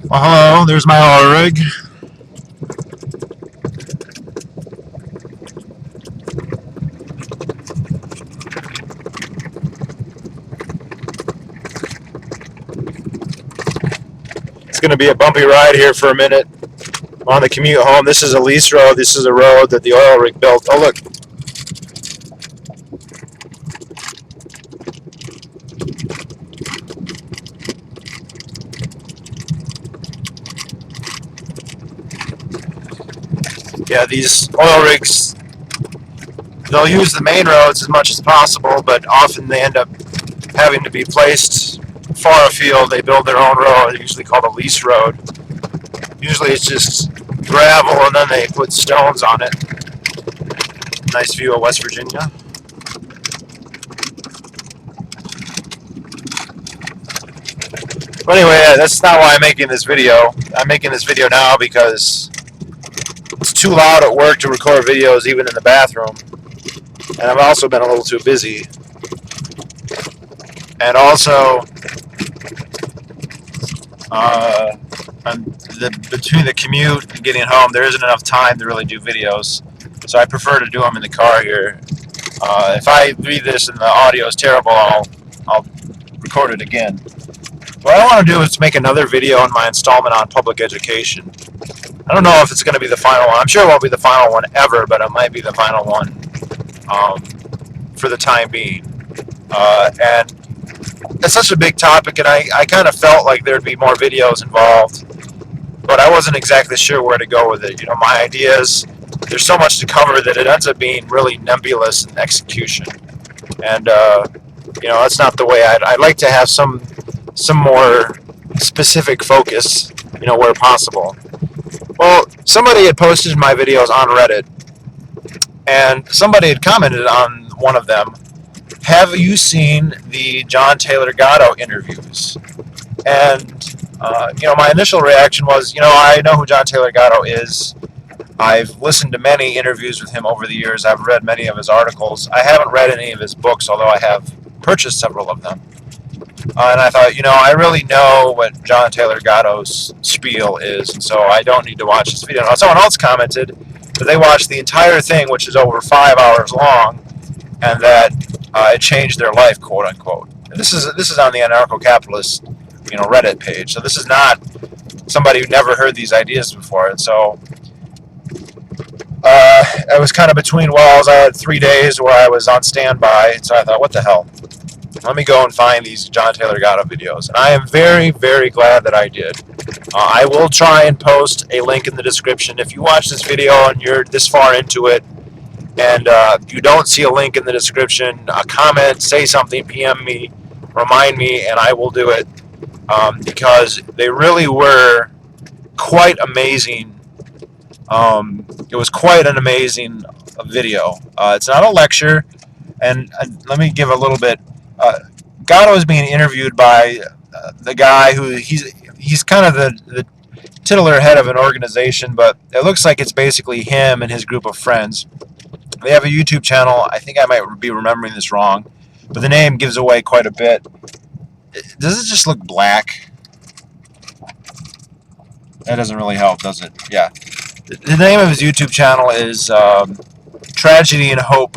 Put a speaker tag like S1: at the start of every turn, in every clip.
S1: Well, hello, there's my oil rig. It's going to be a bumpy ride here for a minute. I'm on the commute home. This is a lease road. This is a road that the oil rig built. Oh, look. Yeah, these oil rigs, they'll use the main roads as much as possible, but often they end up having to be placed far afield. They build their own road, usually called a lease road. Usually it's just gravel and then they put stones on it. Nice view of West Virginia. But anyway, that's not why I'm making this video. I'm making this video now because it's too loud at work to record videos even in the bathroom. And I've also been a little too busy. And also, between the commute and getting home, there isn't enough time to really do videos. So I prefer to do them in the car here. If I read this and the audio is terrible, I'll record it again. What I want to do is make another video on my installment on public education. I don't know if it's going to be the final one. I'm sure it won't be the final one ever, but it might be the final one for the time being. And it's such a big topic, and I kind of felt like there'd be more videos involved, but I wasn't exactly sure where to go with it. You know, my ideas, there's so much to cover that it ends up being really nebulous in execution. And, you know, that's not the way I'd like to have some more specific focus, you know, where possible. Well, somebody had posted my videos on Reddit, and somebody had commented on one of them, have you seen the John Taylor Gatto interviews? And, you know, my initial reaction was, you know, I know who John Taylor Gatto is. I've listened to many interviews with him over the years. I've read many of his articles. I haven't read any of his books, although I have purchased several of them. And I thought, you know, I really know what John Taylor Gatto's spiel is, and so I don't need to watch this video. Now, someone else commented that they watched the entire thing, which is over 5 hours long, and that it changed their life, quote unquote. And this is on the anarcho-capitalist, you know, Reddit page. So this is not somebody who never heard these ideas before. And so I was kind of between walls. I had 3 days where I was on standby, so I thought, what the hell? Let me go and find these John Taylor Gatto videos. And I am very, very glad that I did. I will try and post a link in the description. If you watch this video and you're this far into it, and you don't see a link in the description, a comment, say something, PM me, remind me, and I will do it, because they really were quite amazing. It was quite an amazing video. It's not a lecture, and let me give a little bit. Gatto is being interviewed by the guy who he's kind of the titular head of an organization, but it looks like it's basically him and his group of friends. They have a YouTube channel. I think I might be remembering this wrong, but the name gives away quite a bit. Does it just look black? That doesn't really help, does it? Yeah. The name of his YouTube channel is Tragedy and Hope,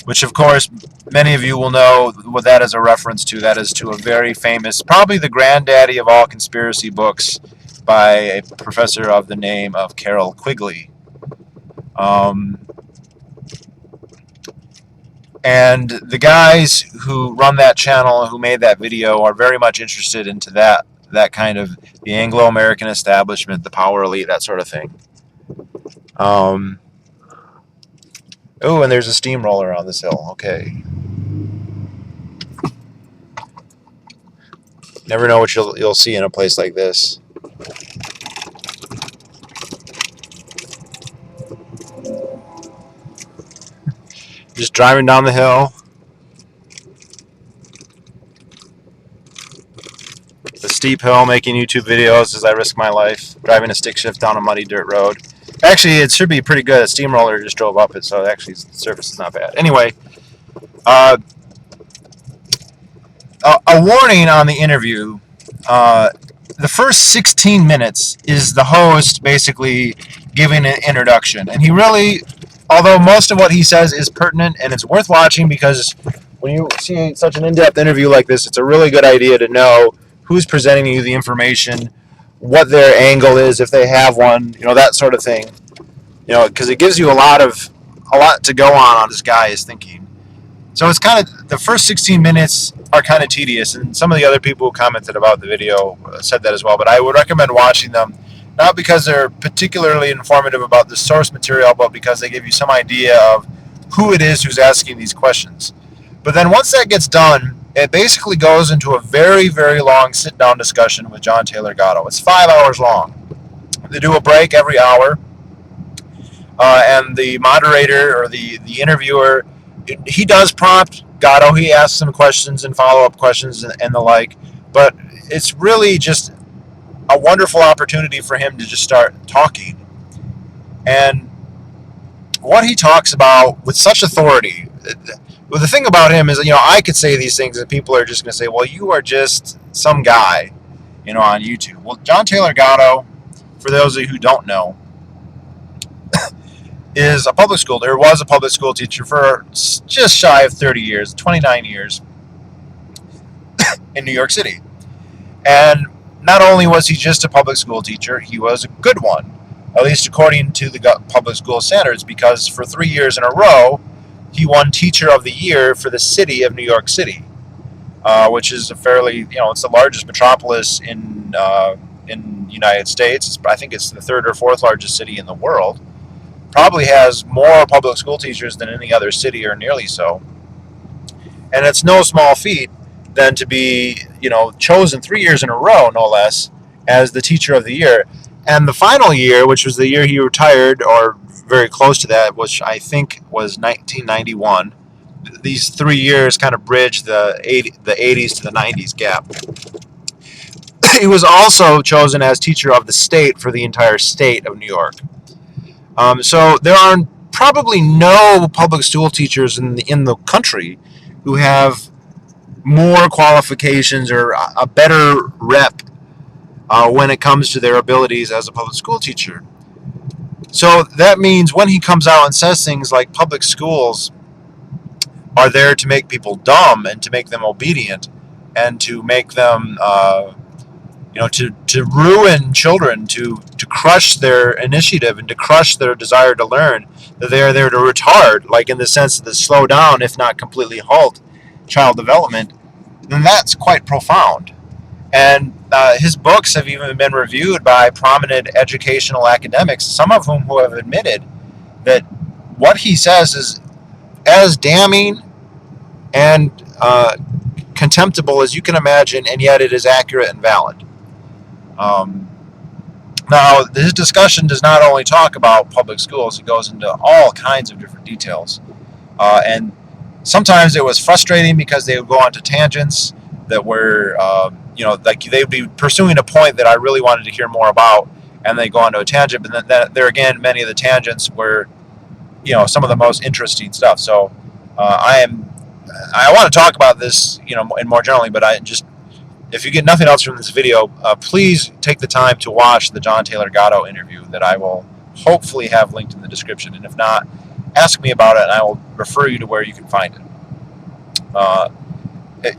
S1: which, of course, many of you will know what that is a reference to. That is to a very famous, probably the granddaddy of all conspiracy books, by a professor of the name of Carroll Quigley. And the guys who run that channel, who made that video, are very much interested into that kind of the Anglo-American establishment, the power elite, that sort of thing. Oh, and there's a steamroller on this hill. Okay. Never know what you'll see in a place like this. Just driving down the hill. The steep hill, making YouTube videos as I risk my life, driving a stick shift down a muddy dirt road. Actually, it should be pretty good. A steamroller just drove up it, so actually the surface is not bad. Anyway, a warning on the interview. the first 16 minutes is the host basically giving an introduction. And he really, although most of what he says is pertinent and it's worth watching, because when you see such an in-depth interview like this, it's a really good idea to know who's presenting you the information, what their angle is, if they have one, that sort of thing. Because it gives you a lot to go on this guy is thinking. So it's kind of, the first 16 minutes are kind of tedious, and some of the other people who commented about the video said that as well. But I would recommend watching them, not because they're particularly informative about the source material, but because they give you some idea of who it is who's asking these questions. But then once that gets done, it basically goes into a very, very long sit-down discussion with John Taylor Gatto. It's 5 hours long. They do a break every hour, and the moderator or the interviewer, he does prompt Gatto. He asks some questions and follow-up questions and the like, but it's really just a wonderful opportunity for him to just start talking. And what he talks about with such authority, well, the thing about him is, I could say these things and people are just going to say, well, you are just some guy, on YouTube. Well, John Taylor Gatto, for those of you who don't know, was a public school teacher for just shy of 30 years, 29 years in New York City. And not only was he just a public school teacher, he was a good one, at least according to the public school standards, because for 3 years in a row, he won Teacher of the Year for the city of New York City, which is a fairly, it's the largest metropolis in the United States. I think it's the third or fourth largest city in the world. Probably has more public school teachers than any other city, or nearly so. And it's no small feat then to be, chosen 3 years in a row, no less, as the Teacher of the Year. And the final year, which was the year he retired, or very close to that, which I think was 1991. These 3 years kind of bridge the 80s to the 90s gap. He was also chosen as Teacher of the State for the entire state of New York. So there are probably no public school teachers in the country who have more qualifications or a better rep when it comes to their abilities as a public school teacher. So that means when he comes out and says things like public schools are there to make people dumb and to make them obedient and to make them to ruin children, to crush their initiative and to crush their desire to learn, that they are there to retard, like in the sense of to slow down, if not completely halt, child development, then that's quite profound. And his books have even been reviewed by prominent educational academics, some of whom who have admitted that what he says is as damning and contemptible as you can imagine, and yet it is accurate and valid. Now, this discussion does not only talk about public schools, it goes into all kinds of different details. And sometimes it was frustrating because they would go on to tangents that were, like they would be pursuing a point that I really wanted to hear more about, and they go on to a tangent, but then there again, many of the tangents were, some of the most interesting stuff. So I want to talk about this, and more generally, but if you get nothing else from this video, please take the time to watch the John Taylor Gatto interview that I will hopefully have linked in the description. And if not, ask me about it and I will refer you to where you can find it.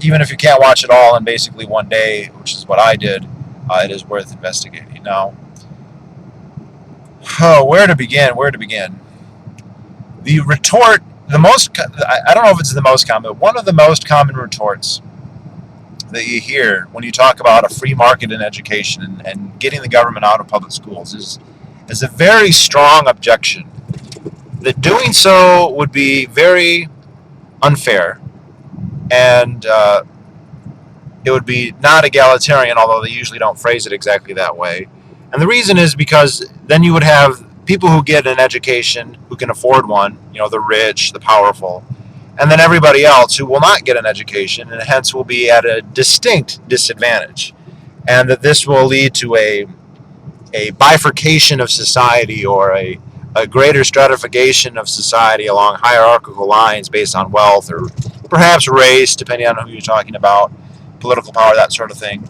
S1: Even if you can't watch it all in basically one day, which is what I did, it is worth investigating. Now, where to begin? The retort, I don't know if it's the most common, but one of the most common retorts that you hear when you talk about a free market in education and getting the government out of public schools is a very strong objection that doing so would be very unfair and it would be not egalitarian, although they usually don't phrase it exactly that way. And the reason is because then you would have people who get an education who can afford one, the rich, the powerful, and then everybody else who will not get an education and hence will be at a distinct disadvantage. And that this will lead to a bifurcation of society, or a greater stratification of society along hierarchical lines based on wealth or perhaps race, depending on who you're talking about, political power, that sort of thing.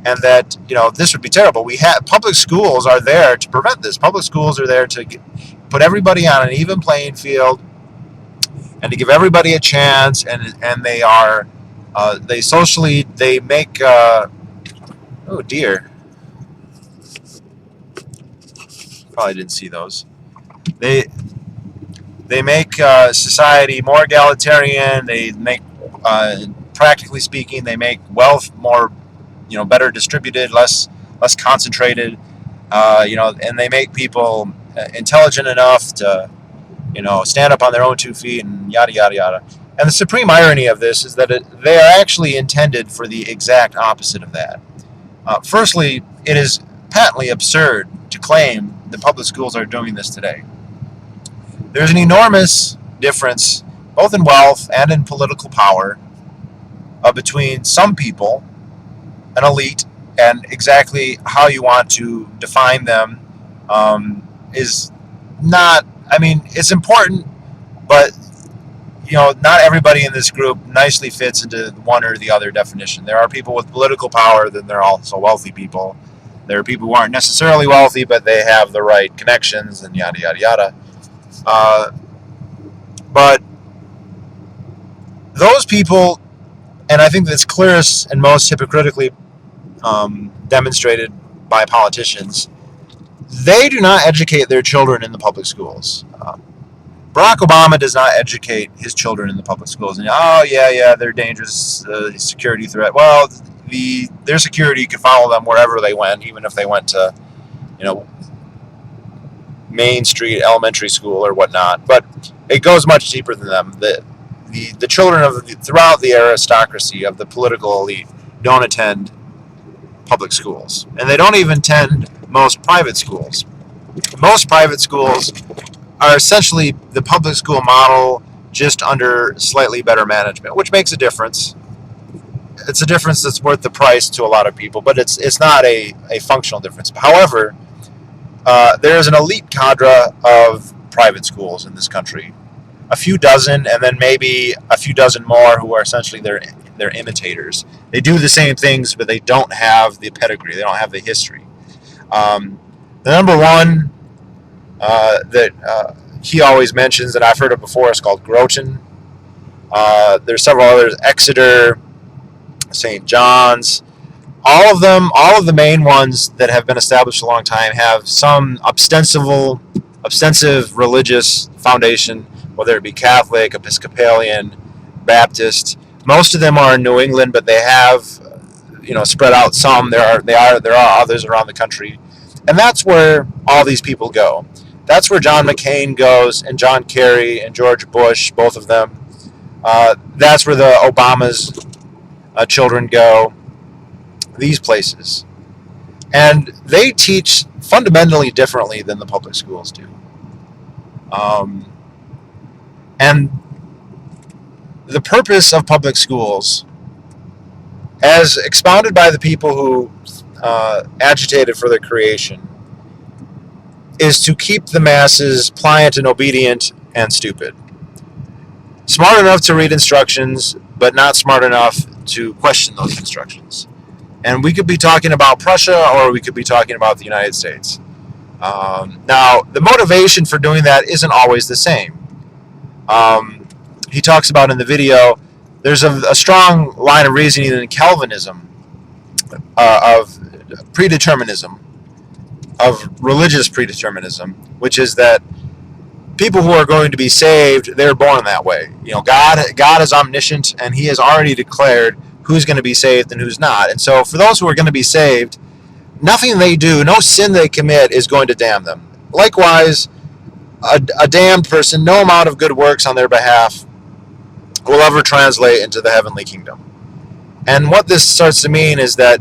S1: and that this would be terrible. We have public schools are there to prevent this. Public schools are there to put everybody on an even playing field and to give everybody a chance. And they are they make oh dear, probably didn't see those. They they make society more egalitarian. They make practically speaking, they make wealth more better distributed, less concentrated. And they make people intelligent enough to stand up on their own 2 feet and yada yada yada. And the supreme irony of this is that they are actually intended for the exact opposite of that. Firstly, it is patently absurd to claim that public schools are doing this today. There's an enormous difference, both in wealth and in political power, between some people, an elite, and exactly how you want to define them is not. I mean, it's important, but not everybody in this group nicely fits into one or the other definition. There are people with political power, then there are also wealthy people. There are people who aren't necessarily wealthy, but they have the right connections and yada yada yada. But those people, and I think that's clearest and most hypocritically demonstrated by politicians, they do not educate their children in the public schools. Barack Obama does not educate his children in the public schools. And they're dangerous, security threat. Well, their security could follow them wherever they went, even if they went to, Main Street Elementary School or whatnot. But it goes much deeper than them. The children throughout the aristocracy of the political elite don't attend public schools, and they don't even attend most private schools. Most private schools are essentially the public school model, just under slightly better management, which makes a difference. It's a difference that's worth the price to a lot of people, but it's not a functional difference. However, there is an elite cadre of private schools in this country, a few dozen, and then maybe a few dozen more who are essentially their imitators. They do the same things, but they don't have the pedigree. They don't have the history. The number one that he always mentions that I've heard of before is called Groton. There's several others: Exeter, St. John's. All of them, all of the main ones that have been established a long time, have some ostensive religious foundation, whether it be Catholic, Episcopalian, Baptist. Most of them are in New England, but they have, spread out some. There are others around the country, and that's where all these people go. That's where John McCain goes, and John Kerry and George Bush, both of them. That's where the Obama's children go. These places, and they teach fundamentally differently than the public schools do. And the purpose of public schools, as expounded by the people who agitated for their creation, is to keep the masses pliant and obedient and stupid. Smart enough to read instructions, but not smart enough to question those instructions. And we could be talking about Prussia, or we could be talking about the United States. Now, the motivation for doing that isn't always the same. He talks about in the video, there's a strong line of reasoning in Calvinism of predeterminism, of religious predeterminism, which is that people who are going to be saved, they're born that way. God is omniscient, and He has already declared who's going to be saved and who's not. And so for those who are going to be saved, nothing they do, no sin they commit is going to damn them. Likewise, a damned person, no amount of good works on their behalf will ever translate into the heavenly kingdom. And what this starts to mean is that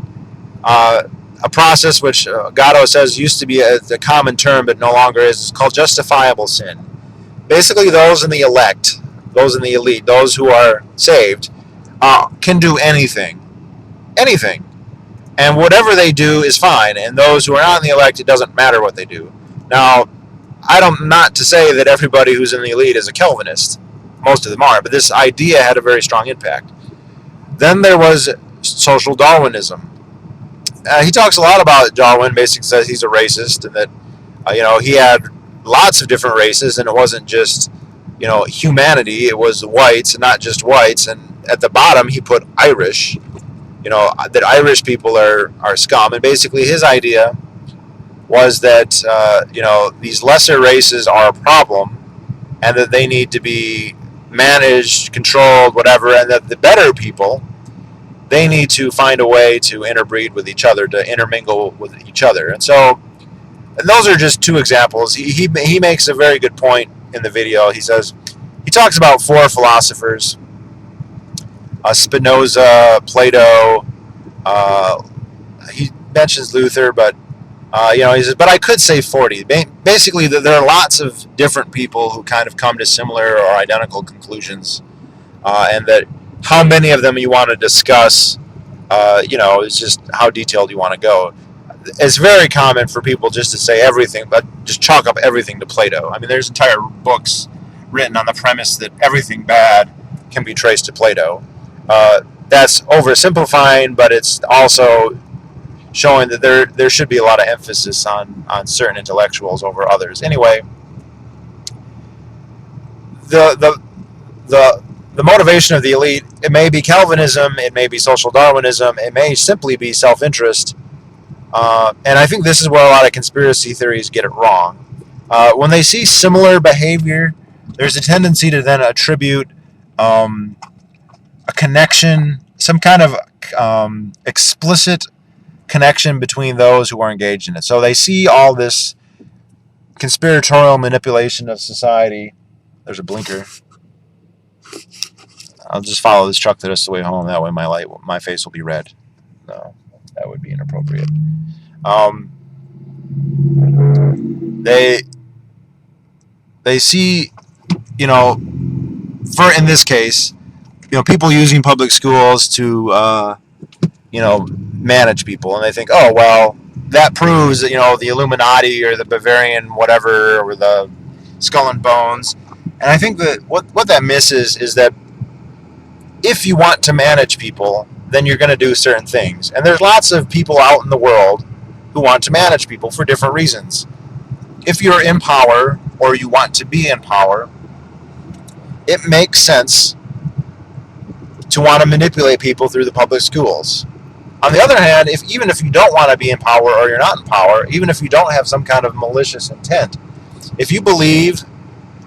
S1: a process which Gatto says used to be a common term but no longer is called justifiable sin. Basically, those in the elect, those in the elite, those who are saved, can do anything. Anything. And whatever they do is fine. And those who are not in the elect, it doesn't matter what they do. Now, not to say that everybody who's in the elite is a Calvinist. Most of them are. But this idea had a very strong impact. Then there was social Darwinism. he talks a lot about Darwin. Basically, says he's a racist and that he had lots of different races, and it wasn't just humanity. It was whites, and not just whites. And at the bottom, he put Irish. That Irish people are scum. And basically, his idea was that these lesser races are a problem, and that they need to be managed, controlled, whatever, and that the better people, they need to find a way to interbreed with each other, to intermingle with each other. And those are just two examples. He makes a very good point in the video. He talks about four philosophers: Spinoza, Plato. He mentions Luther, but he says, but I could say 40. Basically, there are lots of different people who kind of come to similar or identical conclusions, and that how many of them you want to discuss, is just how detailed you want to go. It's very common for people just to say everything, but just chalk up everything to Plato. I mean, there's entire books written on the premise that everything bad can be traced to Plato. That's oversimplifying, but it's also showing that there should be a lot of emphasis on certain intellectuals over others. Anyway, the motivation of the elite, it may be Calvinism, it may be social Darwinism, it may simply be self-interest. And I think this is where a lot of conspiracy theories get it wrong. When they see similar behavior, there's a tendency to then attribute a connection, some kind of explicit connection between those who are engaged in it. So they see all this conspiratorial manipulation of society. There's a blinker. I'll just follow this truck that us the way home. That way my face will be red. No, that would be inappropriate. They see, for in this case, people using public schools to manage people, and they think, oh well, that proves that the Illuminati or the Bavarian whatever or the Skull and Bones. And I think that what that misses is that if you want to manage people, then you're going to do certain things. And there's lots of people out in the world who want to manage people for different reasons. If you're in power or you want to be in power, it makes sense to want to manipulate people through the public schools. On the other hand, even if you don't want to be in power or you're not in power, even if you don't have some kind of malicious intent, if you believe,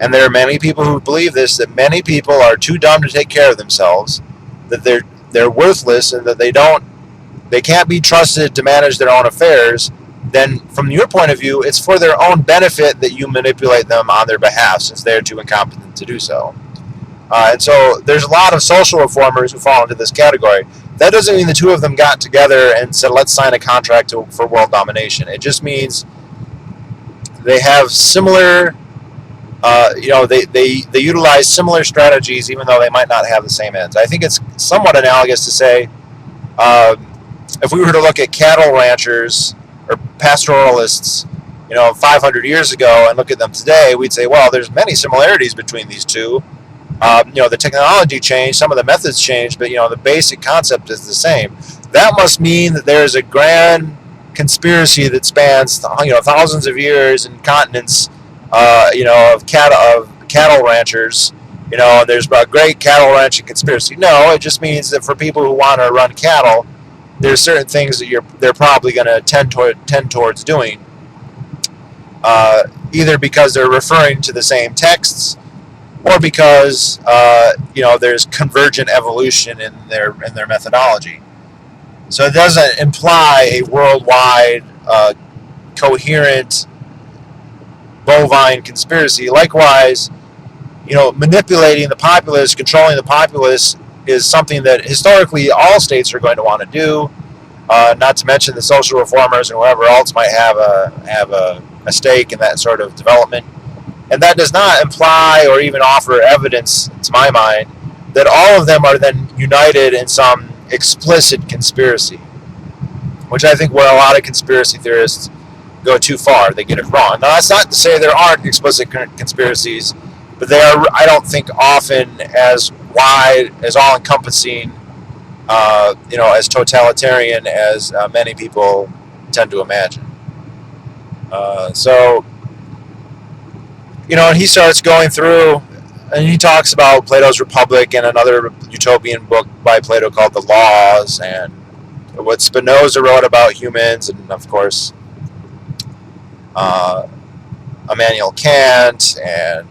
S1: and there are many people who believe this, that many people are too dumb to take care of themselves, that they're worthless, and that they can't be trusted to manage their own affairs, then from your point of view, it's for their own benefit that you manipulate them on their behalf, since they're too incompetent to do so. And so there's a lot of social reformers who fall into this category. That doesn't mean the two of them got together and said, let's sign a contract for world domination. It just means they have similar, they utilize similar strategies, even though they might not have the same ends. I think it's somewhat analogous to say, if we were to look at cattle ranchers or pastoralists, 500 years ago and look at them today, we'd say, well, there's many similarities between these two. The technology changed, some of the methods changed, but the basic concept is the same. That must mean that there's a grand conspiracy that spans thousands of years and continents, of cattle ranchers. There's a great cattle ranching conspiracy. No, it just means that for people who want to run cattle, there's certain things that they're probably going to tend towards doing, either because they're referring to the same texts, or because there's convergent evolution in their methodology. So it doesn't imply a worldwide coherent bovine conspiracy. Likewise, manipulating the populace, controlling the populace is something that historically all states are going to want to do. Not to mention the social reformers and whoever else might have a stake in that sort of development. And that does not imply or even offer evidence, to my mind, that all of them are then united in some explicit conspiracy, which I think where a lot of conspiracy theorists go too far. They get it wrong. Now, that's not to say there aren't explicit conspiracies, but they are, I don't think, often as wide, as all-encompassing as totalitarian as many people tend to imagine. So, and he starts going through, and he talks about Plato's Republic and another utopian book by Plato called The Laws, and what Spinoza wrote about humans, and of course, uh, Immanuel Kant and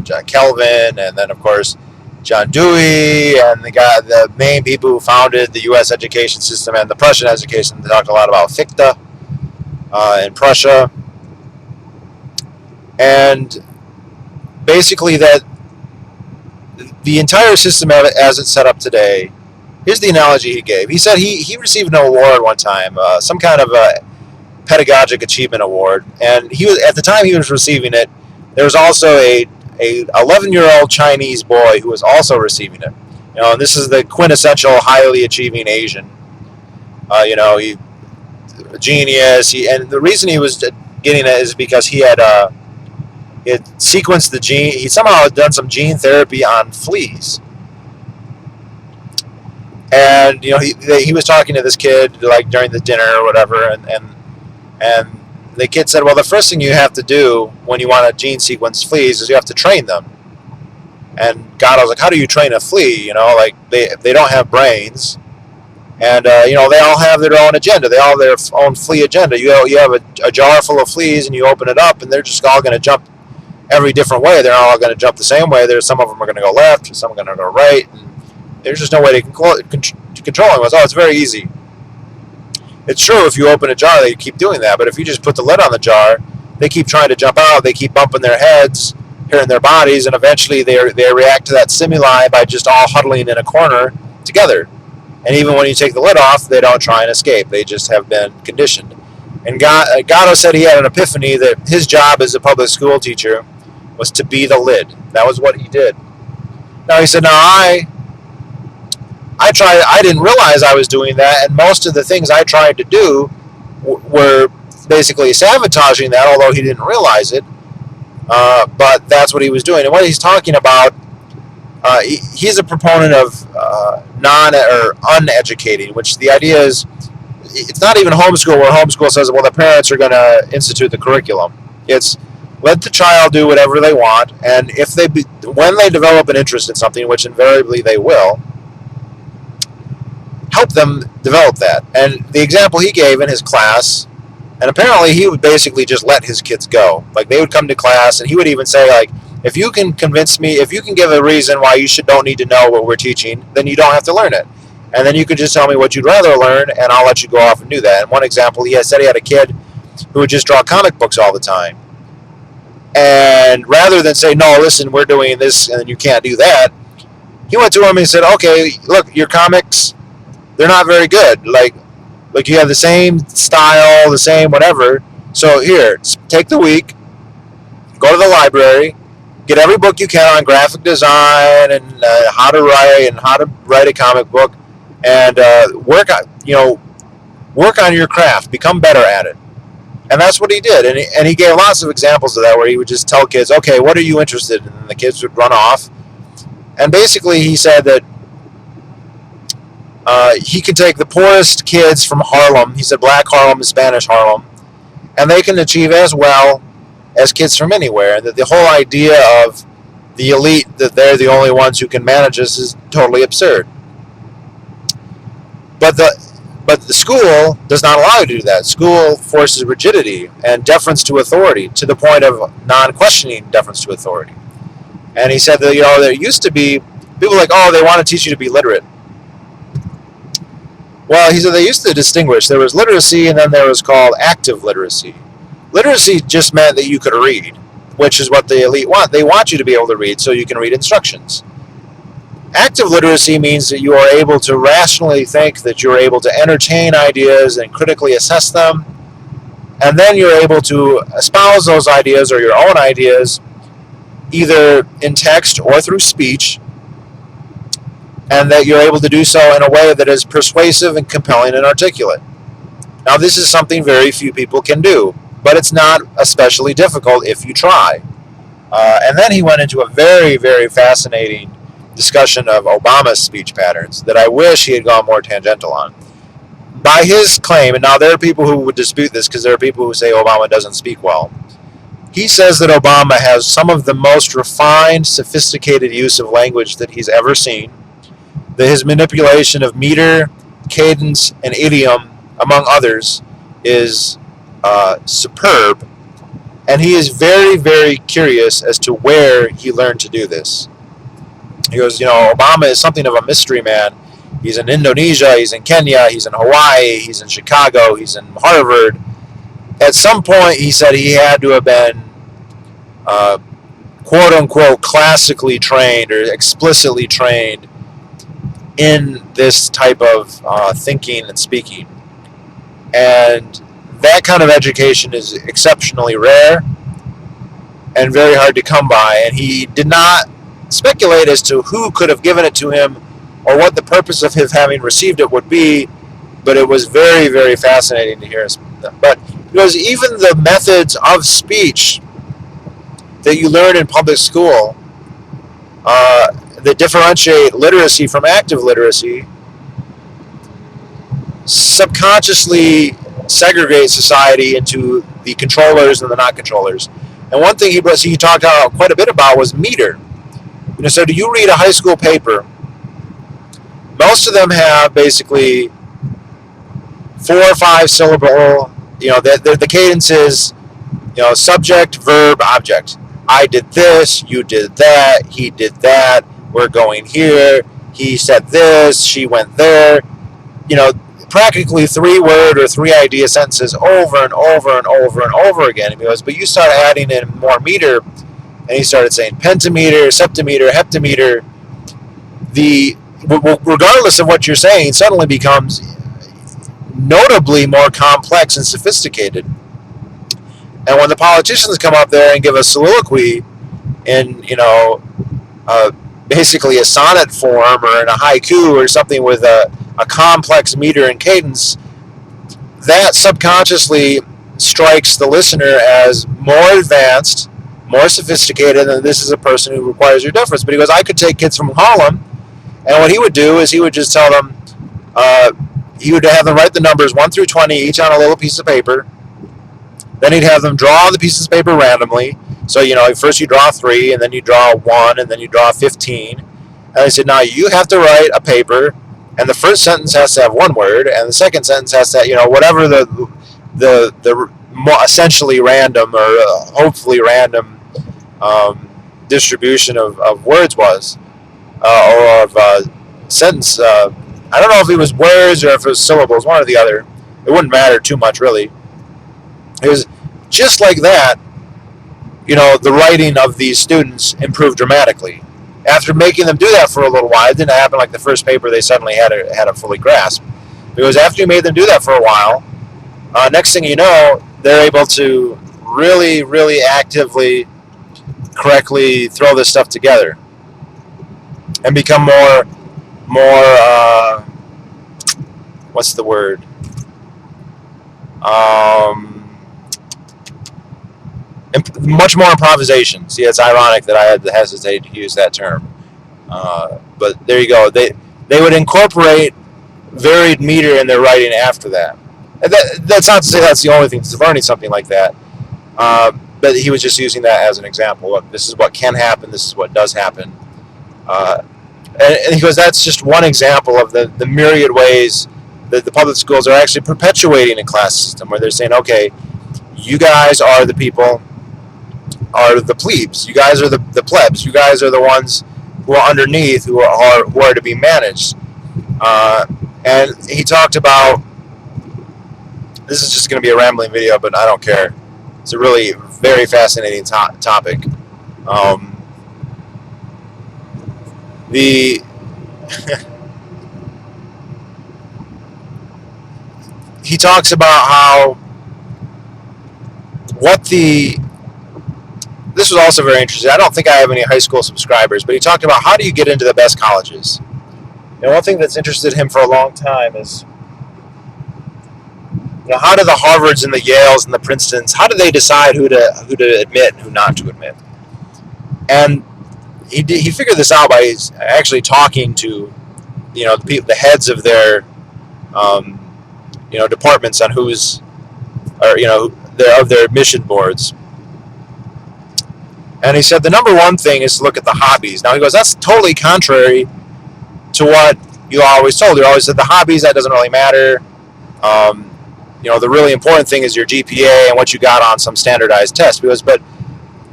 S1: John Kelvin, and then of course John Dewey, and the main people who founded the U.S. education system and the Prussian education. They talked a lot about Fichte in Prussia, and basically that the entire system as it's set up today. Here's the analogy he gave. He said he received an award one time, some kind of a pedagogic achievement award, and he was at the time he was receiving it. There was also a 11-year-old Chinese boy who was also receiving it. And this is the quintessential highly achieving Asian. He a genius. And the reason he was getting it is because he had sequenced the gene. He somehow had done some gene therapy on fleas. And he was talking to this kid like during the dinner or whatever, and the kid said, well, the first thing you have to do when you want to gene sequence fleas is you have to train them. And God was like, how do you train a flea? Like they don't have brains, and they all have their own agenda. They all have their own flea agenda. You have a jar full of fleas, and you open it up, and they're just all going to jump every different way. They're all going to jump the same way. Some of them are going to go left, some are going to go right. And there's just no way to control them. It's very easy. It's true if you open a jar, they keep doing that. But if you just put the lid on the jar, they keep trying to jump out. They keep bumping their heads, hitting their bodies, and eventually they react to that stimuli by just all huddling in a corner together. And even when you take the lid off, they don't try and escape. They just have been conditioned. And Gatto said he had an epiphany that his job as a public school teacher was to be the lid. That was what he did. Now he said, I didn't realize I was doing that, and most of the things I tried to do were basically sabotaging that, although he didn't realize it. But that's what he was doing. And what he's talking about, he's a proponent of uneducating, which the idea is it's not even homeschool, where homeschool says, well, the parents are going to institute the curriculum. It's let the child do whatever they want, and when they develop an interest in something, which invariably they will, help them develop that. And the example he gave in his class, and apparently he would basically just let his kids go. Like they would come to class, and he would even say, like, if you can convince me, if you can give a reason why you don't need to know what we're teaching, then you don't have to learn it. And then you could just tell me what you'd rather learn, and I'll let you go off and do that. And one example, he said he had a kid who would just draw comic books all the time. And rather than say, no, listen, we're doing this, and you can't do that, he went to him and he said, okay, look, your comics, they're not very good. Like you have the same style, the same whatever. So here, take the week, go to the library, get every book you can on graphic design and how to write a comic book, and work on your craft, become better at it. And that's what he did. And he gave lots of examples of that, where he would just tell kids, okay, what are you interested in? And the kids would run off. And basically he said that he can take the poorest kids from Harlem, he said Black Harlem and Spanish Harlem, and they can achieve as well as kids from anywhere. And that the whole idea of the elite, that they're the only ones who can manage this, is totally absurd. But the school does not allow you to do that. School forces rigidity and deference to authority, to the point of non-questioning deference to authority. And he said that there used to be people like, oh, they want to teach you to be literate. Well, he said they used to distinguish. There was literacy, and then there was called active literacy. Literacy just meant that you could read, which is what the elite want. They want you to be able to read so you can read instructions. Active literacy means that you are able to rationally think, that you're able to entertain ideas and critically assess them, and then you're able to espouse those ideas or your own ideas either in text or through speech, and that you're able to do so in a way that is persuasive and compelling and articulate. Now, this is something very few people can do, but it's not especially difficult if you try. And then he went into a very, very fascinating discussion of Obama's speech patterns that I wish he had gone more tangential on. By his claim, and now there are people who would dispute this because there are people who say Obama doesn't speak well. He says that Obama has some of the most refined, sophisticated use of language that he's ever seen, that his manipulation of meter, cadence, and idiom, among others, is superb, and he is very, very curious as to where he learned to do this. He goes, Obama is something of a mystery man. He's in Indonesia, he's in Kenya, he's in Hawaii, he's in Chicago, he's in Harvard. At some point, he said he had to have been quote unquote classically trained or explicitly trained in this type of thinking and speaking. And that kind of education is exceptionally rare and very hard to come by. And he did not speculate as to who could have given it to him or what the purpose of his having received it would be, but it was very, very fascinating to hear. But because even the methods of speech that you learn in public school that differentiate literacy from active literacy subconsciously segregate society into the controllers and the not controllers. And one thing he talked about quite a bit about was meter. So do you read a high school paper? Most of them have basically 4 or 5 syllable. The cadence is, subject, verb, object. I did this, you did that, he did that, we're going here, he said this, she went there. Practically 3-word or 3-idea sentences over and over and over and over again. And he goes, but you start adding in more meter, and he started saying pentameter, septimeter, heptameter. Regardless of what you're saying, suddenly becomes notably more complex and sophisticated. And when the politicians come up there and give a soliloquy in, basically a sonnet form or in a haiku or something with a complex meter and cadence, that subconsciously strikes the listener as more advanced, more sophisticated, and this is a person who requires your deference. But he goes, I could take kids from Harlem, and what he would do is he would just tell them, he would have them write the numbers 1 through 20 each on a little piece of paper. Then he'd have them draw the pieces of paper randomly. So, first you draw 3, and then you draw 1, and then you draw 15. And I said, now you have to write a paper, and the first sentence has to have 1 word, and the second sentence has to, whatever the more essentially random or hopefully random distribution of words was, or of sentence. I don't know if it was words or if it was syllables, one or the other. It wouldn't matter too much, really. It was just like that, the writing of these students improved dramatically. After making them do that for a little while, it didn't happen like the first paper they suddenly had it fully grasped. Because after you made them do that for a while, next thing you know, they're able to really, really actively, correctly throw this stuff together and become more what's the word? Much more improvisation. See, it's ironic that I had to hesitate to use that term. But there you go. They would incorporate varied meter in their writing after that. And that's not to say that's the only thing to learning something like that. But he was just using that as an example. Look, this is what can happen. This is what does happen. And he goes, that's just one example of the myriad ways that the public schools are actually perpetuating a class system where they're saying, okay, you guys are the people, are the plebes. You guys are the plebs. You guys are the ones who are underneath, who are to be managed. And he talked about, this is just going to be a rambling video, but I don't care. It's a really very fascinating topic. He talks about how this was also very interesting. I don't think I have any high school subscribers, but he talked about how do you get into the best colleges. And one thing that's interested him for a long time is, how do the Harvards and the Yales and the Princetons, how do they decide who to admit and who not to admit? And he figured this out by actually talking to the heads of their um, departments on who's or of their mission boards. And he said the number one thing is to look at the hobbies. Now he goes, that's totally contrary to what you always told. You always said the hobbies, that doesn't really matter. Um, the really important thing is your GPA and what you got on some standardized test. Because, but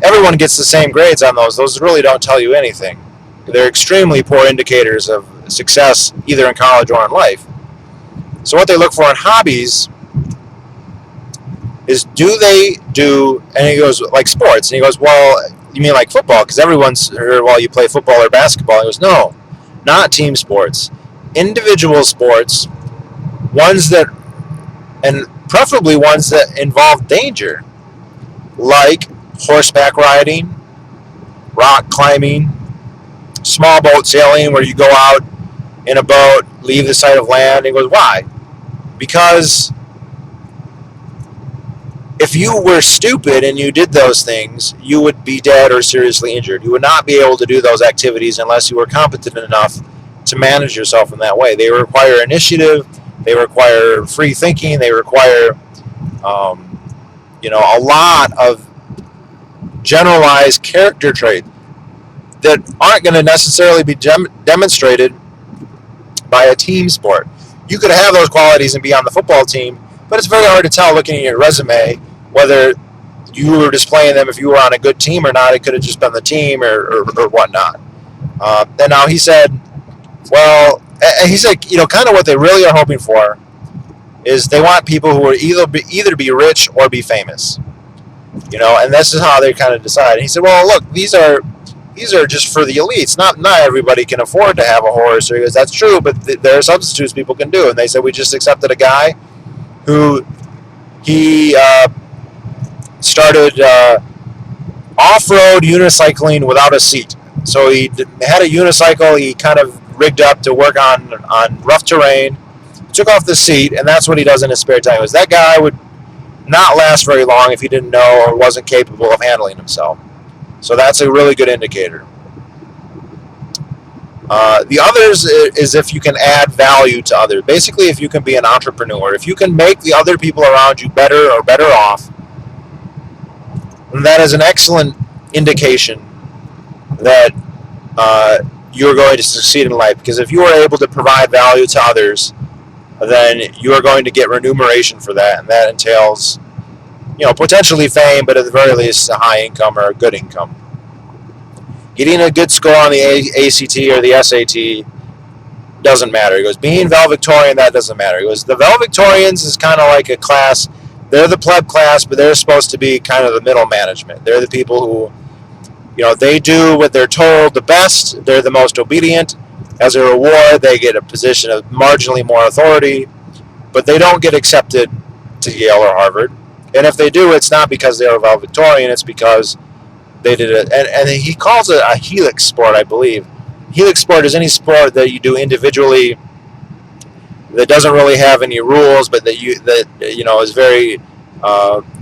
S1: everyone gets the same grades on those. Those really don't tell you anything. They're extremely poor indicators of success, either in college or in life. So what they look for in hobbies is and he goes, like sports. And he goes, well, you mean like football? Because everyone's, or well, you play football or basketball. He goes, no, not team sports. Individual sports, ones that, and preferably ones that involve danger, like horseback riding, rock climbing, small boat sailing, where you go out in a boat, leave the sight of land. And he goes, why? Because if you were stupid and you did those things, you would be dead or seriously injured. You would not be able to do those activities unless you were competent enough to manage yourself in that way. They require initiative. They require free thinking. They require, a lot of generalized character traits that aren't going to necessarily be demonstrated by a team sport. You could have those qualities and be on the football team, but it's very hard to tell looking at your resume whether you were displaying them if you were on a good team or not. It could have just been the team or whatnot. And now he said, well, and he said, kind of what they really are hoping for is they want people who are either be rich or be famous, and this is how they kind of decide. And he said, well, look, these are just for the elites. Not everybody can afford to have a horse. Or he goes, that's true, but there are substitutes people can do. And they said, we just accepted a guy who he started off-road unicycling without a seat. So he had a unicycle he kind of rigged up to work on rough terrain, took off the seat, and that's what he does in his spare time. That guy would not last very long if he didn't know or wasn't capable of handling himself. So that's a really good indicator. The others is if you can add value to others. Basically, if you can be an entrepreneur, if you can make the other people around you better or better off, then that is an excellent indication that you're going to succeed in life. Because if you are able to provide value to others, then you are going to get remuneration for that, and that entails, potentially fame, but at the very least, a high income or a good income. Getting a good score on the ACT or the SAT doesn't matter. He goes, being valedictorian, that doesn't matter. He goes, the valedictorians is kind of like a class. They're the pleb class, but they're supposed to be kind of the middle management. They're the people who, they do what they're told the best. They're the most obedient. As a reward, they get a position of marginally more authority, but they don't get accepted to Yale or Harvard. And if they do, it's not because they are valedictorian. It's because they did it. And he calls it a helix sport, I believe. Helix sport is any sport that you do individually that doesn't really have any rules, but that is very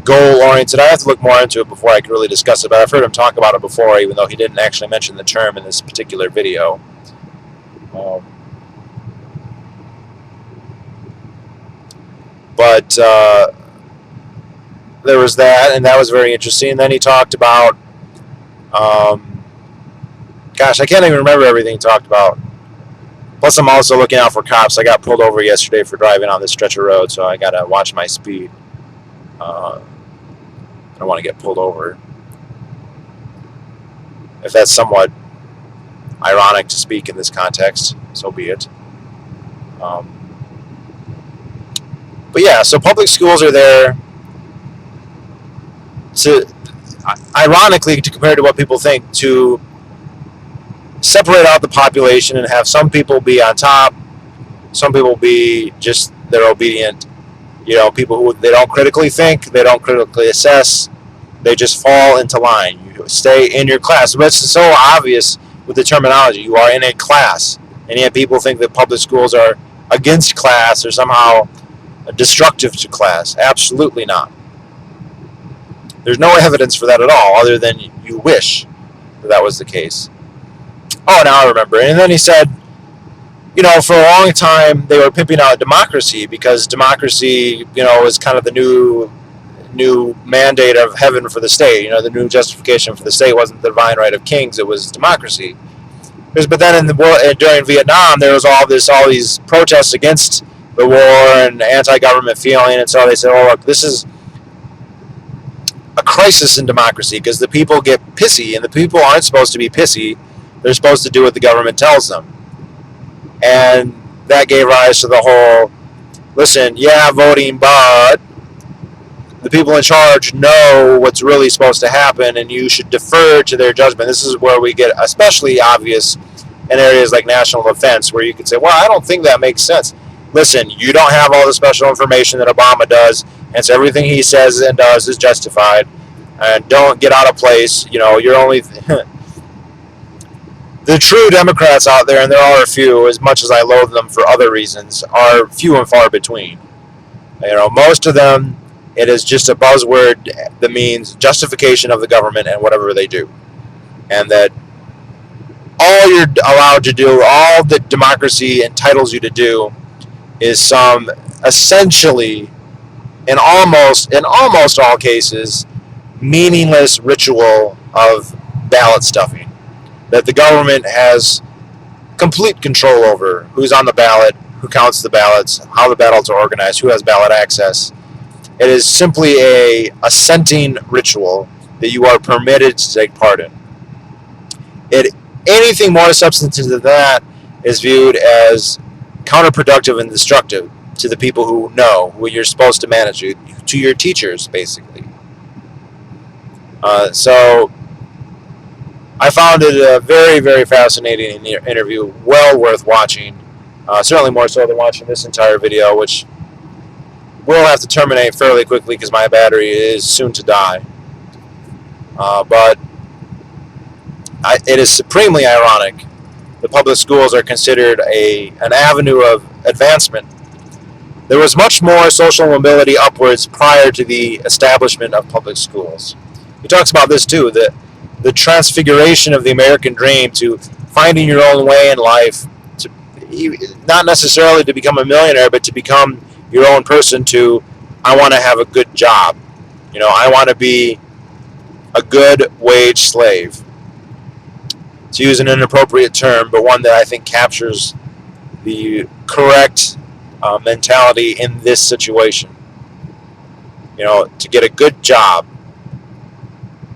S1: goal oriented. I have to look more into it before I can really discuss it. But I've heard him talk about it before, even though he didn't actually mention the term in this particular video. But there was that, and that was very interesting. And then he talked about, gosh, I can't even remember everything he talked about. Plus, I'm also looking out for cops. I got pulled over yesterday for driving on this stretch of road, so I got to watch my speed. I don't want to get pulled over. If that's somewhat ironic to speak in this context, so be it. But yeah, so public schools are there to, ironically, to compare to what people think, to separate out the population and have some people be on top, some people be just, they're obedient, people who, they don't critically think, they don't critically assess, they just fall into line. You stay in your class. But it's so obvious with the terminology. You are in a class, and yet people think that public schools are against class or somehow destructive to class. Absolutely not. There's no evidence for that at all, other than you wish that was the case. Oh, now I remember. And then he said, for a long time they were pimping out democracy because democracy, was kind of the new mandate of heaven for the state. The new justification for the state wasn't the divine right of kings; it was democracy. But then in the war during Vietnam, there was all these protests against the war and anti-government feeling, and so they said, "Oh, look, this is a crisis in democracy because the people get pissy, and the people aren't supposed to be pissy; they're supposed to do what the government tells them." And that gave rise to the whole, listen, yeah, voting, but the people in charge know what's really supposed to happen, and you should defer to their judgment. This is where we get especially obvious in areas like national defense, where you could say, well, I don't think that makes sense. Listen, you don't have all the special information that Obama does, and so everything he says and does is justified. And don't get out of place. You're only the true Democrats out there, and there are a few, as much as I loathe them for other reasons, are few and far between. Most of them, it is just a buzzword that means justification of the government and whatever they do. And that all you're allowed to do, all that democracy entitles you to do, is some essentially, in almost all cases, meaningless ritual of ballot stuffing that the government has complete control over: who's on the ballot, who counts the ballots, how the ballots are organized, who has ballot access. It is simply a assenting ritual that you are permitted to take part in. Anything more substantive than that is viewed as counterproductive and destructive to the people who know, who you're supposed to manage, to your teachers, basically. So I found it a very, very fascinating interview, well worth watching. Certainly more so than watching this entire video, which will have to terminate fairly quickly because my battery is soon to die. But it is supremely ironic that public schools are considered an avenue of advancement. There was much more social mobility upwards prior to the establishment of public schools. He talks about this too, the transfiguration of the American dream to finding your own way in life, to not necessarily to become a millionaire, but to become your own person. I want to have a good job. I want to be a good wage slave, to use an inappropriate term, but one that I think captures the correct mentality in this situation. To get a good job,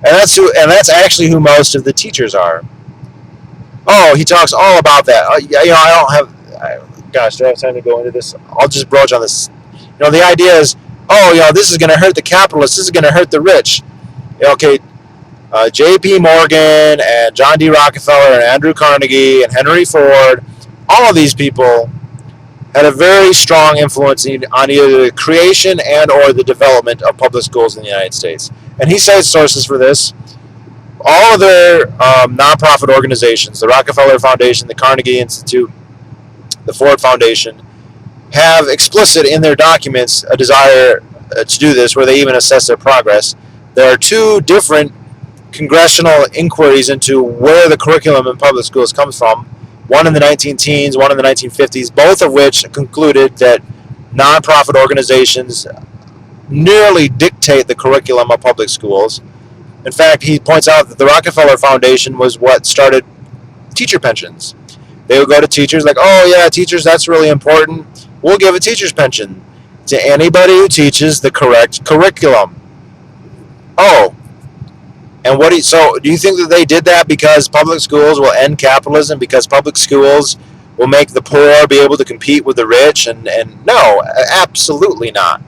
S1: and that's actually who most of the teachers are. Oh, he talks all about that. I don't have. Gosh, do I have time to go into this? I'll just broach on this. The idea is, this is going to hurt the capitalists. This is going to hurt the rich. Okay, J.P. Morgan and John D. Rockefeller and Andrew Carnegie and Henry Ford, all of these people had a very strong influence on either the creation and or the development of public schools in the United States. And he cites sources for this. All of their nonprofit organizations, the Rockefeller Foundation, the Carnegie Institute, the Ford Foundation, have explicit in their documents a desire to do this, where they even assess their progress. There are two different congressional inquiries into where the curriculum in public schools comes from, one in the 19-teens, one in the 1950s, both of which concluded that nonprofit organizations nearly dictate the curriculum of public schools. In fact, he points out that the Rockefeller Foundation was what started teacher pensions. They would go to teachers like, oh yeah, teachers, that's really important. We'll give a teacher's pension to anybody who teaches the correct curriculum. Oh, and so do you think that they did that because public schools will end capitalism, because public schools will make the poor be able to compete with the rich? And no, absolutely not.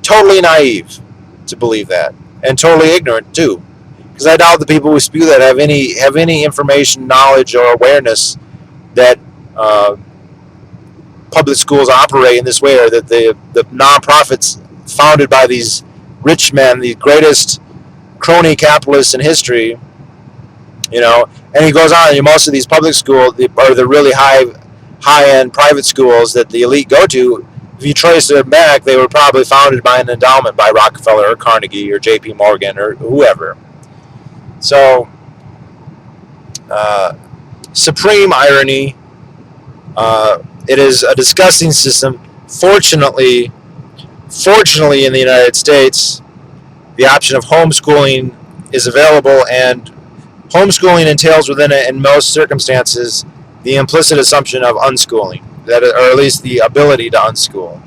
S1: Totally naive to believe that, and totally ignorant too, because I doubt the people who spew that have any information, knowledge, or awareness that public schools operate in this way, or that the nonprofits founded by these rich men, the greatest crony capitalists in history, and he goes on, most of these public schools are the really high-end private schools that the elite go to. If you trace them back, they were probably founded by an endowment by Rockefeller or Carnegie or J.P. Morgan or whoever. So supreme irony. It is a disgusting system. Fortunately, in the United States, the option of homeschooling is available, and homeschooling entails within it, in most circumstances, the implicit assumption of unschooling, that, or at least the ability to unschool.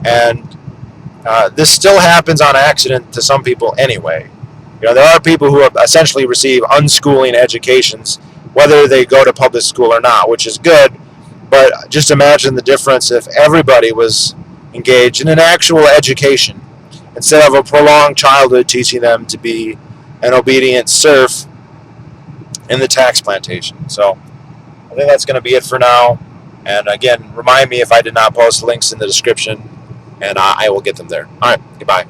S1: And this still happens on accident to some people anyway. There are people who essentially receive unschooling educations, whether they go to public school or not, which is good. But just imagine the difference if everybody was engaged in an actual education instead of a prolonged childhood teaching them to be an obedient serf in the tax plantation. So I think that's going to be it for now. And again, remind me if I did not post links in the description, and I will get them there. All right, goodbye.